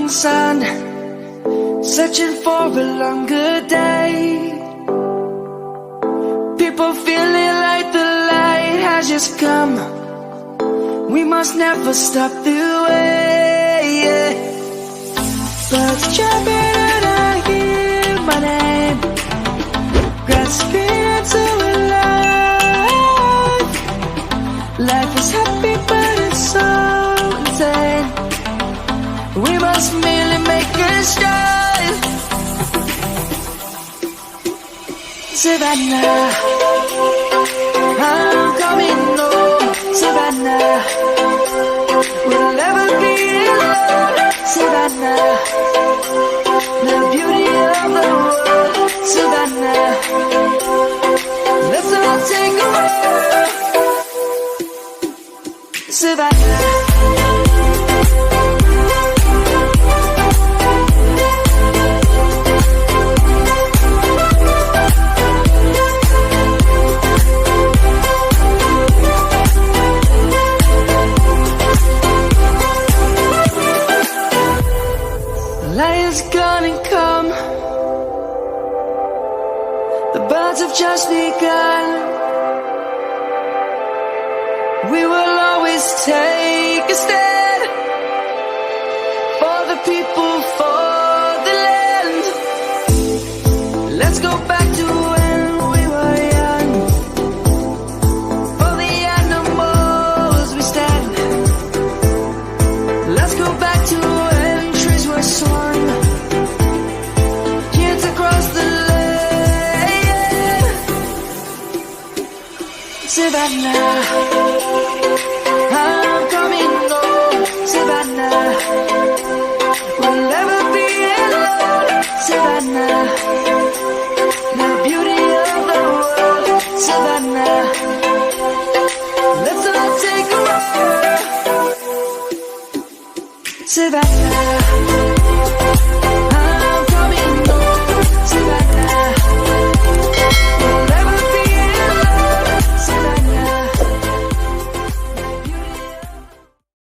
sun, searching for a longer day. People feeling like the light has just come. We must never stop the way. Birds jumping and I hear my name, grasping into a life. Life is happy but it's so insane. We must merely make a start. Savannah, I'm coming home. Savannah, we'll never be alone. Savannah, the beauty of the world. Savannah, let's all take a walk. Savannah. Lion's gonna come. The birds have just begun. We will always take a stand for the people, for the land. Let's go back to when we were young. For the animals we stand. Let's go back to when trees were swung. Kids across the land. Savannah, I'm coming home. Savannah, we'll never be alone. Savannah, the beauty of the world. Savannah, let's all take a walk. Savannah.